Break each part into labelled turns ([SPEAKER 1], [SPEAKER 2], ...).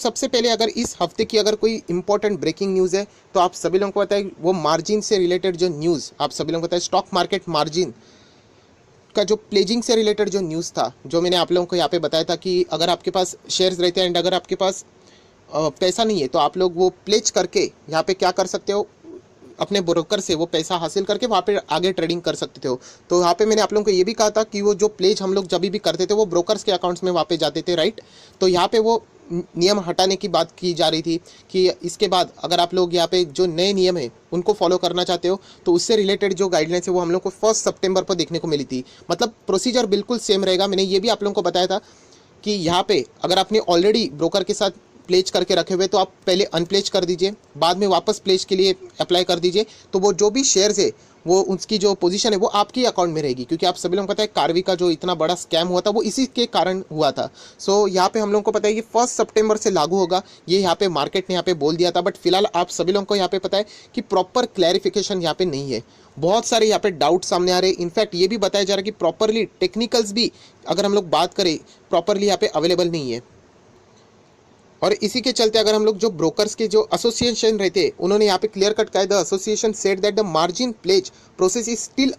[SPEAKER 1] सबसे पहले अगर इस हफ्ते की अगर कोई इंपॉर्टेंट ब्रेकिंग न्यूज़ है तो आप सभी लोगों को पता है वो मार्जिन से रिलेटेड जो न्यूज़ आप सभी लोगों को पता है स्टॉक मार्केट मार्जिन का जो प्लेजिंग से रिलेटेड जो न्यूज़ था जो मैंने आप लोगों को यहाँ पे बताया था कि अगर आपके पास शेयर्स रहते हैं एंड अगर आपके पास पैसा नहीं है तो आप लोग वो प्लेज करके यहाँ पे क्या कर सकते हो, अपने ब्रोकर से वो पैसा हासिल करके वहाँ पे आगे ट्रेडिंग कर सकते हो। तो यहाँ पे मैंने आप लोगों को ये भी कहा था कि वो जो प्लेज हम लोग जब भी करते थे वो ब्रोकर्स के अकाउंट्स में वहाँ पे जाते थे, राइट। तो यहाँ पे वो नियम हटाने की बात की जा रही थी कि इसके बाद अगर आप लोग यहाँ पे जो नए नियम है उनको फॉलो करना चाहते हो तो उससे रिलेटेड जो गाइडलाइंस है वो हम लोग को 1 सितंबर पर देखने को मिली थी। मतलब प्रोसीजर बिल्कुल सेम रहेगा। मैंने ये भी आप लोगों को बताया था कि यहाँ पे अगर आपने ऑलरेडी ब्रोकर के साथ प्लेज करके रखे हुए तो आप पहले अनप्लेज कर दीजिए, बाद में वापस प्लेज के लिए अप्लाई कर दीजिए, तो वो जो भी शेयर्स है वो उसकी जो पोजीशन है वो आपकी अकाउंट में रहेगी। क्योंकि आप सभी लोगों को पता है कार्वी का जो इतना बड़ा स्कैम हुआ था वो इसी के कारण हुआ था। सो यहाँ पे हम लोगों को पता है कि 1 सितंबर से लागू होगा, ये यहाँ पे मार्केट ने यहाँ पे बोल दिया था। बट फिलहाल आप सभी लोगों को यहाँ पे पता है कि प्रॉपर क्लैरिफिकेशन यहाँ पे नहीं है, बहुत सारे यहाँ पे डाउट सामने आ रहे हैं। इनफैक्ट ये भी बताया जा रहा है कि प्रॉपरली टेक्निकल्स भी अगर हम लोग बात करें प्रॉपरली यहाँ पे अवेलेबल नहीं है। और इसी के चलते अगर हम लोग जो ब्रोकर्स के जो एसोसिएशन रहते हैं उन्होंने यहाँ पे क्लियर कट कहा है, the association said that the margin pledge process is still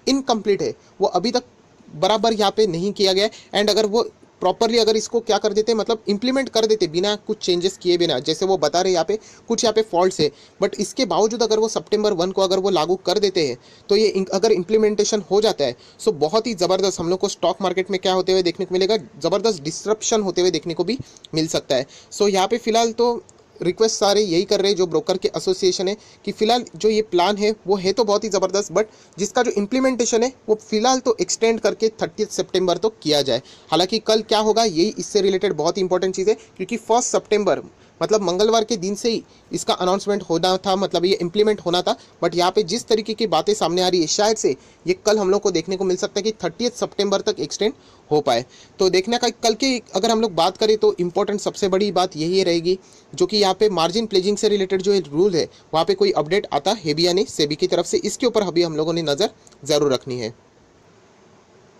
[SPEAKER 1] incomplete है, वो अभी तक बराबर यहाँ पे नहीं किया गया है। एंड अगर वो प्रॉपरली अगर इसको क्या कर देते मतलब इंप्लीमेंट कर देते बिना कुछ चेंजेस किए बिना, जैसे वो बता रहे यहाँ पे कुछ यहाँ पे फॉल्ट्स है, बट इसके बावजूद अगर वो सितंबर 1 को अगर वो लागू कर देते हैं तो ये अगर इंप्लीमेंटेशन हो जाता है सो बहुत ही ज़बरदस्त हम लोग को स्टॉक मार्केट में क्या होते हुए देखने को मिलेगा, ज़बरदस्त डिस्ट्रप्शन होते हुए देखने को भी मिल सकता है। सो यहाँ पे फिलहाल तो रिक्वेस्ट सारे यही कर रहे हैं जो ब्रोकर के एसोसिएशन है कि फिलहाल जो ये प्लान है वो है तो बहुत ही ज़बरदस्त, बट जिसका जो इम्प्लीमेंटेशन है वो फिलहाल तो एक्सटेंड करके 30 सितंबर तो किया जाए। हालांकि कल क्या होगा यही इससे रिलेटेड बहुत ही इंपॉर्टेंट चीज़ है, क्योंकि 1 सितंबर मतलब मंगलवार के दिन से ही इसका अनाउंसमेंट होना था, मतलब ये इम्प्लीमेंट होना था। बट यहाँ पे जिस तरीके की बातें सामने आ रही है शायद से ये कल हम लोग को देखने को मिल सकता है कि 30 सितंबर तक एक्सटेंड हो पाए। तो देखने का कल के अगर हम लोग बात करें तो इम्पोर्टेंट सबसे बड़ी बात यही रहेगी जो कि यहाँ पे मार्जिन प्लेजिंग से रिलेटेड जो रूल है वहाँ पे कोई अपडेट आता है भी या नहीं सेबी की तरफ से, इसके ऊपर अभी हम लोगों ने नज़र ज़रूर रखनी है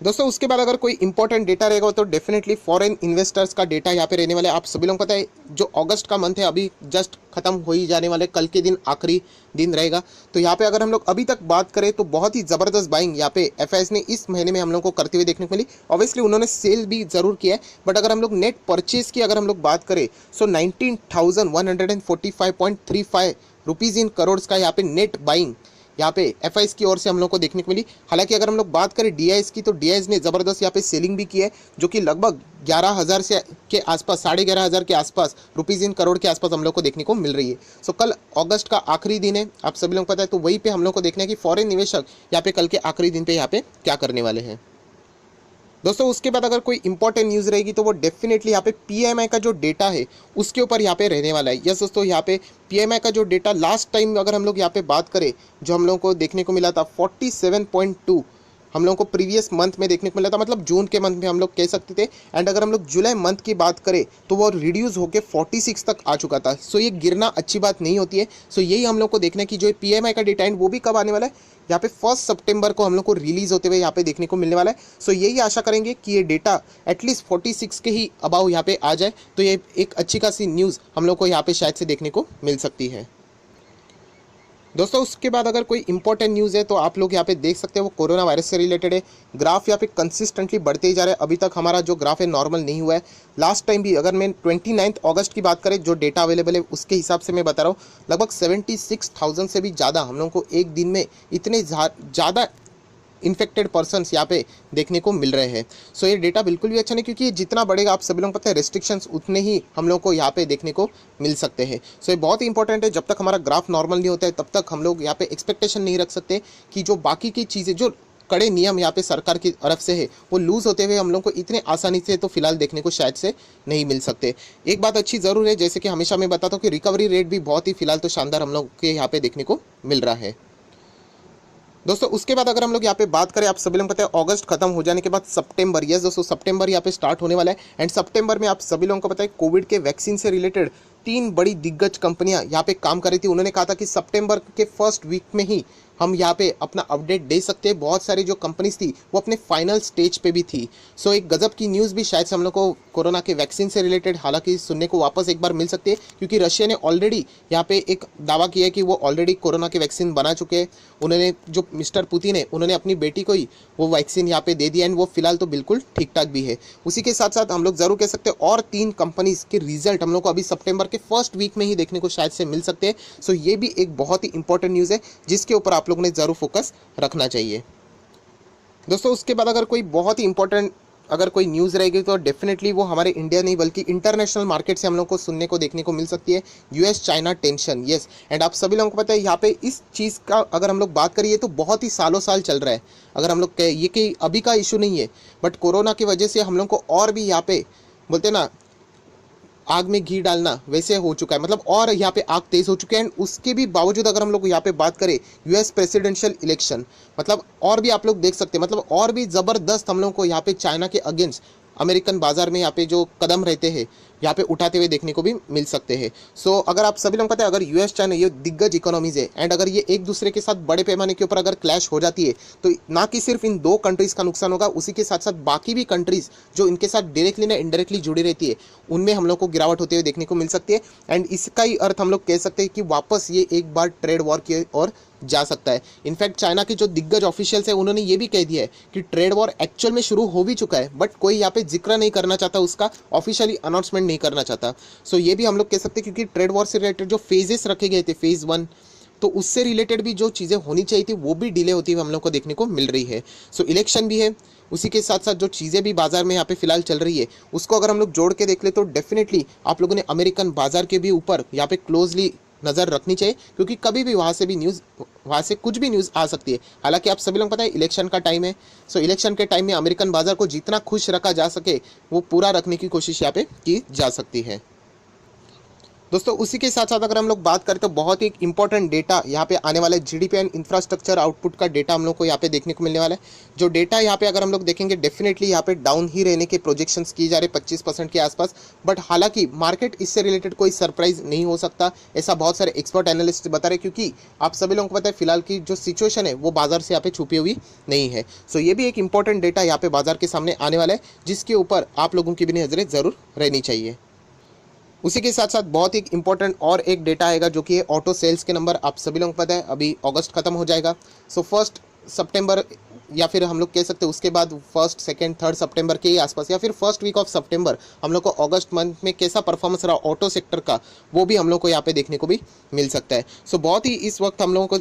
[SPEAKER 1] दोस्तों। उसके बाद अगर कोई इंपॉर्टेंट डेटा रहेगा तो डेफिनेटली फॉरेन इन्वेस्टर्स का डेटा यहाँ पे रहने वाला है। आप सभी लोगों को पता है जो अगस्त का मंथ है अभी जस्ट खत्म हो ही जाने वाले, कल के दिन आखिरी दिन रहेगा। तो यहाँ पे अगर हम लोग अभी तक बात करें तो बहुत ही ज़बरदस्त बाइंग यहाँ पे एफआईएस ने इस महीने में हम लोग को करते हुए देखने को मिली। ऑब्वियसली उन्होंने सेल भी ज़रूर किया है, बट अगर हम लोग नेट परचेज की अगर हम लोग बात करें सो 19,145.35 रुपीज़ इन करोड़ का यहाँ पे नेट बाइंग यहाँ पे एफआईएस की ओर से हम लोग को देखने को मिली। हालांकि अगर हम लोग बात करें डीआईएस की तो डीआईएस ने ज़बरदस्त यहाँ पे सेलिंग भी की है जो कि लगभग 11,000 से के आसपास 11,500 के आसपास रुपीज़ इन करोड़ के आसपास हम लोग को देखने को मिल रही है। सो कल अगस्त का आखिरी दिन है, आप सभी लोग पता है, तो वहीं पे हम लोग को देखना है कि फॉरेन निवेशक यहाँ पे कल के आखिरी दिन पे यहाँ पे क्या करने वाले हैं दोस्तों। उसके बाद अगर कोई इंपॉर्टेंट न्यूज़ रहेगी तो वो डेफिनेटली यहाँ पे पीएमआई का जो डेटा है उसके ऊपर यहाँ पे रहने वाला है। यस दोस्तों, यहाँ पे पीएमआई का जो डेटा लास्ट टाइम अगर हम लोग यहाँ पे बात करें जो हम लोगों को देखने को मिला था 47.2 हम लोगों को प्रीवियस मंथ में देखने को मिला था, मतलब जून के मंथ में हम लोग कह सकते थे। एंड अगर हम लोग जुलाई मंथ की बात करें तो वो रिड्यूस होकर 46 तक आ चुका था। सो ये गिरना अच्छी बात नहीं होती है। सो यही हम लोग को देखना है कि जो पीएमआई का डेटा है वो भी कब आने वाला है, यहाँ पे 1 सितंबर को हम लोग को रिलीज़ होते हुए यहाँ पे देखने को मिलने वाला है। सो यही आशा करेंगे कि ये डेटा एटलीस्ट 46 के ही अबाव यहाँ पे आ जाए तो ये एक अच्छी खासी न्यूज़ हम लोग को यहाँ पे शायद से देखने को मिल सकती है दोस्तों। उसके बाद अगर कोई इंपॉर्टेंट न्यूज़ है तो आप लोग यहाँ पे देख सकते हैं वो कोरोना वायरस से रिलेटेड है। ग्राफ यहाँ पे कंसिस्टेंटली बढ़ते ही जा रहा है, अभी तक हमारा जो ग्राफ है नॉर्मल नहीं हुआ है। लास्ट टाइम भी अगर मैं 29 अगस्त की बात करें जो डेटा अवेलेबल है उसके हिसाब से मैं बता रहा हूँ लगभग 76,000 से भी ज़्यादा हम लोग को एक दिन में इतने ज़्यादा इन्फेक्टेड पर्सन्स यहाँ पे देखने को मिल रहे हैं। सो ये डेटा बिल्कुल भी अच्छा नहीं, क्योंकि ये जितना बढ़ेगा आप सभी लोग पता है रेस्ट्रिक्शंस उतने ही हम लोग को यहाँ पे देखने को मिल सकते हैं। सो ये बहुत ही इंपॉर्टेंट है, जब तक हमारा ग्राफ नॉर्मल नहीं होता है तब तक हम लोग यहाँ पे एक्सपेक्टेशन नहीं रख सकते कि जो बाकी की चीज़ें जो कड़े नियम यहाँ पे सरकार की तरफ से है वो लूज़ होते हुए हम लोग को इतने आसानी से तो फिलहाल देखने को शायद से नहीं मिल सकते। एक बात अच्छी ज़रूर है, जैसे कि हमेशा मैं बताता हूँ कि रिकवरी रेट भी बहुत ही फिलहाल तो शानदार हम लोग के यहाँ पे देखने को मिल रहा है दोस्तों। उसके बाद अगर हम लोग यहाँ पे बात करें, आप सभी लोग पता है अगस्त खत्म हो जाने के बाद सितंबर, यस दोस्तों सितंबर यहाँ पे स्टार्ट होने वाला है। एंड सितंबर में आप सभी लोगों को पता है कोविड के वैक्सीन से रिलेटेड तीन बड़ी दिग्गज कंपनियां यहाँ पे काम कर रही थी। उन्होंने कहा था कि सितंबर के फर्स्ट वीक में ही हम यहाँ पे अपना अपडेट दे सकते हैं। बहुत सारी जो कंपनीज थी वो अपने फाइनल स्टेज पे भी थी। सो एक गजब की न्यूज़ भी शायद से हम लोग को कोरोना के वैक्सीन से रिलेटेड हालांकि सुनने को वापस एक बार मिल सकती है, क्योंकि रशिया ने ऑलरेडी यहाँ पे एक दावा किया है कि वो ऑलरेडी कोरोना के वैक्सीन बना चुके हैं। उन्होंने जो मिस्टर पुतिन है उन्होंने अपनी बेटी को ही वो वैक्सीन यहाँ पे दे दिया एंड वो फिलहाल तो बिल्कुल ठीक ठाक भी है। उसी के साथ साथ हम लोग जरूर कह सकते हैं और तीन कंपनीज के रिजल्ट हम लोग को अभी सितंबर के फर्स्ट वीक में ही देखने को शायद से मिल सकते हैं। सो ये भी एक बहुत ही इंपॉर्टेंट न्यूज़ है जिसके ऊपर आप लोगों ने जरूर फोकस रखना चाहिए दोस्तों। उसके बाद अगर कोई बहुत ही इंपॉर्टेंट अगर कोई न्यूज़ रहेगी तो डेफिनेटली वो हमारे इंडिया नहीं बल्कि इंटरनेशनल मार्केट से हम लोग को सुनने को देखने को मिल सकती है। US China tension, yes, and आप सभी लोगों को पता है यहाँ पे इस चीज़ का अगर हम लोग बात करिए तो बहुत ही सालों साल चल रहा है। अगर हम लोग ये कि अभी का इशू नहीं है, बट कोरोना की वजह से हम लोग को और भी यहाँ पे बोलते हैं ना आग में घी डालना वैसे हो चुका है, मतलब और यहाँ पे आग तेज हो चुकी है। एंड उसके भी बावजूद अगर हम लोग यहाँ पे बात करें यूएस प्रेसिडेंशियल इलेक्शन, मतलब और भी आप लोग देख सकते हैं, मतलब और भी ज़बरदस्त हम लोग को यहाँ पे चाइना के अगेंस्ट अमेरिकन बाजार में यहाँ पे जो कदम रहते हैं यहाँ पे उठाते हुए देखने को भी मिल सकते हैं। सो अगर आप सभी लोग पता है अगर यूएस चाइना ये दिग्गज इकोनॉमीज है एंड अगर ये एक दूसरे के साथ बड़े पैमाने के ऊपर अगर क्लैश हो जाती है तो ना कि सिर्फ इन दो कंट्रीज़ का नुकसान होगा, उसी के साथ साथ बाकी भी कंट्रीज़ जो इनके साथ डायरेक्टली ना इनडायरेक्टली जुड़ी रहती है उनमें हम लोग को गिरावट होते हुए देखने को मिल सकती है। एंड इसका ही अर्थ हम लोग कह सकते हैं कि वापस ये एक बार ट्रेड वॉर की ओर जा सकता है। इनफैक्ट चाइना के जो दिग्गज ऑफिशियल्स है उन्होंने ये भी कह दिया है कि ट्रेड वॉर एक्चुअल में शुरू हो भी चुका है, बट कोई यहाँ पे जिक्र नहीं करना चाहता, उसका ऑफिशियली अनाउंसमेंट नहीं करना चाहता। सो ये भी हम लोग कह सकते हैं क्योंकि ट्रेड वॉर से रिलेटेड जो फेजेस रखे गए थे फेज़ 1, तो उससे रिलेटेड भी जो चीज़ें होनी चाहिए थी वो भी डिले होती हुई हम लोग को देखने को मिल रही है। सो इलेक्शन भी है, उसी के साथ साथ जो चीज़ें भी बाजार में यहाँ पे फिलहाल चल रही है उसको अगर हम लोग जोड़ के देख ले तो डेफिनेटली आप लोगों ने अमेरिकन बाजार के भी ऊपर यहाँ पे क्लोजली नज़र रखनी चाहिए, क्योंकि कभी भी वहाँ से भी न्यूज़ वहाँ से कुछ भी न्यूज़ आ सकती है। हालांकि आप सभी लोग पता है इलेक्शन का टाइम है, सो इलेक्शन के टाइम में अमेरिकन बाजार को जितना खुश रखा जा सके वो पूरा रखने की कोशिश यहाँ पे की जा सकती है दोस्तों। उसी के साथ साथ अगर हम लोग बात करें तो बहुत ही इंपॉर्टेंट डेटा यहाँ पे आने वाला है, जीडीपी एंड इंफ्रास्ट्रक्चर आउटपुट का डेटा हम लोग को यहाँ पे देखने को मिलने वाला है। जो डेटा यहाँ पे अगर हम लोग देखेंगे डेफिनेटली यहाँ पे डाउन ही रहने के प्रोजेक्शंस किए जा रहे 25% के आसपास, बट हालांकि मार्केट इससे रिलेटेड कोई सरप्राइज नहीं हो सकता, ऐसा बहुत सारे एक्सपर्ट एनालिस्ट बता रहे, क्योंकि आप सभी लोगों को पता है फिलहाल की जो सिचुएशन है वो बाजार से यहाँ पे छुपी हुई नहीं है। सो ये भी एक इंपॉर्टेंट डेटा यहाँ पे बाजार के सामने आने वाला है जिसके ऊपर आप लोगों की भी नजरें जरूर रहनी चाहिए। उसी के साथ साथ बहुत ही इंपॉर्टेंट और एक डेटा आएगा जो कि है ऑटो सेल्स के नंबर। आप सभी लोगों को पता है अभी अगस्त खत्म हो जाएगा, सो 1 सितंबर या फिर हम लोग कह सकते हैं उसके बाद 1, 2, 3 सितंबर के ही आसपास या फिर फर्स्ट वीक ऑफ सितंबर हम लोग को अगस्त मंथ में कैसा परफॉर्मेंस रहा ऑटो सेक्टर का वो भी हम लोग को यहाँ पे देखने को भी मिल सकता है। सो बहुत ही इस वक्त हम लोगों को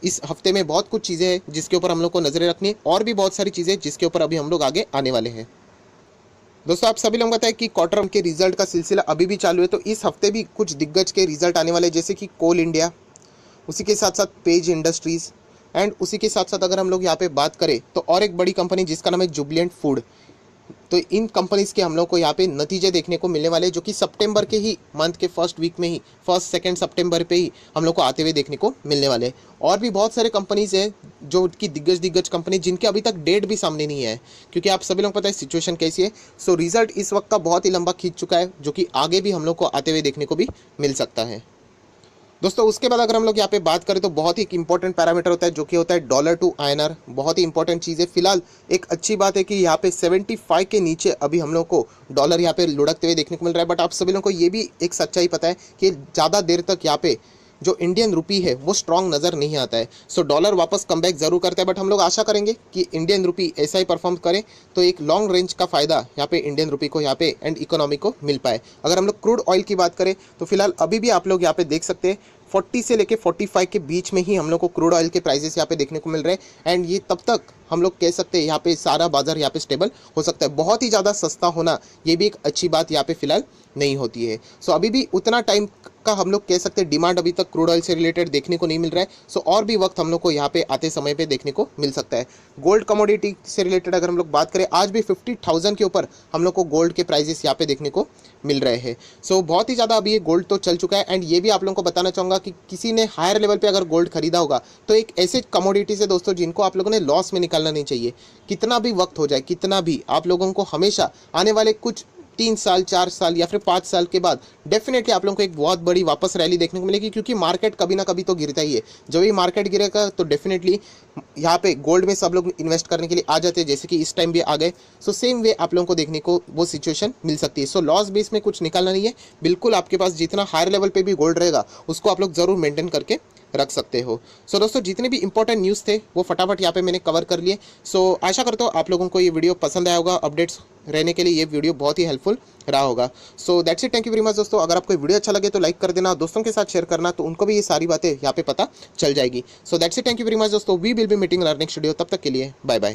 [SPEAKER 1] इस हफ्ते में बहुत कुछ चीज़ें हैं जिसके ऊपर हम लोग को नजरें रखनी है और भी बहुत सारी चीज़ें जिसके ऊपर अभी हम लोग आगे आने वाले हैं। दोस्तों आप सभी लोगों को पता है कि क्वार्टर के रिजल्ट का सिलसिला अभी भी चालू है, तो इस हफ्ते भी कुछ दिग्गज के रिजल्ट आने वाले हैं जैसे कि कोल इंडिया, उसी के साथ साथ पेज इंडस्ट्रीज़ एंड उसी के साथ साथ अगर हम लोग यहाँ पे बात करें तो और एक बड़ी कंपनी जिसका नाम है जुबिलेंट फूड। तो इन कंपनीज़ के हम लोग को यहाँ पे नतीजे देखने को मिलने वाले जो कि सितंबर के ही मंथ के फर्स्ट वीक में ही 1 सितंबर पे ही हम लोग को आते हुए देखने को मिलने वाले। और भी बहुत सारे कंपनीज़ हैं जो कि दिग्गज कंपनी जिनके अभी तक डेट भी सामने नहीं है, क्योंकि आप सभी लोग पता है सिचुएशन कैसी है। सो रिजल्ट इस वक्त का बहुत ही लंबा खींच चुका है जो कि आगे भी हम लोग को आते हुए देखने को भी मिल सकता है दोस्तों। उसके बाद अगर हम लोग यहाँ पे बात करें तो बहुत ही इंपॉर्टेंट पैरामीटर होता है जो कि होता है डॉलर टू INR। बहुत ही इंपॉर्टेंट चीज़ है। फिलहाल एक अच्छी बात है कि यहाँ पे 75 के नीचे अभी हम लोग को डॉलर यहाँ पे लुढ़कते हुए देखने को मिल रहा है, बट आप सभी लोगों को ये भी एक सच्चाई पता है कि ज़्यादा देर तक यहाँ पे जो इंडियन रुपी है वो स्ट्रांग नज़र नहीं आता है। सो डॉलर वापस कमबैक जरूर करता है, बट हम लोग आशा करेंगे कि इंडियन रुपी ऐसा ही परफॉर्म करे तो एक लॉन्ग रेंज का फ़ायदा यहाँ पे इंडियन रुपी को यहाँ पे एंड इकोनॉमी को मिल पाए। अगर हम लोग क्रूड ऑयल की बात करें तो फिलहाल अभी भी आप लोग यहाँ पे देख सकते हैं 40 से लेके 45 के बीच में ही हम लोग को क्रूड ऑयल के प्राइसेस यहाँ पे देखने को मिल रहे हैं एंड ये तब तक हम लोग कह सकते हैं यहाँ पे सारा बाजार यहाँ पे स्टेबल हो सकता है। बहुत ही ज़्यादा सस्ता होना ये भी एक अच्छी बात यहाँ पे फिलहाल नहीं होती है। सो अभी भी उतना टाइम का हम लोग कह सकते हैं डिमांड अभी तक क्रूड ऑयल से रिलेटेड देखने को नहीं मिल रहा है। सो और भी वक्त हम लोग को यहाँ पे आते समय पे देखने को मिल सकता है। गोल्ड कमोडिटी से रिलेटेड अगर हम लोग बात करें आज भी 50,000 के ऊपर हम लोग को गोल्ड के प्राइजेस यहाँ पे देखने को मिल रहे हैं। सो बहुत ही ज़्यादा अभी ये गोल्ड तो चल चुका है एंड ये भी आप लोगों को बताना चाहूँगा कि किसी ने हायर लेवल पे अगर गोल्ड खरीदा होगा तो एक ऐसे कमोडिटी से दोस्तों जिनको आप लोगों ने लॉस में निकालना नहीं चाहिए। कितना भी वक्त हो जाए, कितना भी, आप लोगों को हमेशा आने वाले कुछ 3 साल 4 साल या फिर 5 साल के बाद डेफिनेटली आप लोगों को एक बहुत बड़ी वापस रैली देखने को मिलेगी, क्योंकि मार्केट कभी ना कभी तो गिरता ही है। जब भी मार्केट गिरेगा तो डेफिनेटली यहाँ पे गोल्ड में सब लोग इन्वेस्ट करने के लिए आ जाते हैं, जैसे कि इस टाइम भी आ गए। सो सेम वे आप लोगों को देखने को वो सिचुएशन मिल सकती है। सो लॉस बेस में कुछ निकालना नहीं है, बिल्कुल आपके पास जितना हायर लेवल पे भी गोल्ड रहेगा उसको आप लोग जरूर मेंटेन करके रख सकते हो। सो दोस्तों, जितने भी इंपॉर्टेंट न्यूज़ थे वो फटाफट यहाँ पे मैंने कवर कर लिए। सो आशा करता हूँ आप लोगों को ये वीडियो पसंद आया होगा। अपडेट्स रहने के लिए ये वीडियो बहुत ही हेल्पफुल रहा होगा। सो that's it, thank you very much दोस्तों। अगर आपको वीडियो अच्छा लगे तो लाइक कर देना, दोस्तों के साथ शेयर करना, तो उनको भी ये सारी बातें यहाँ पे पता चल जाएगी। So that's it, thank you very much दोस्तों। We will be meeting in our next video. तब तक के लिए बाय बाय।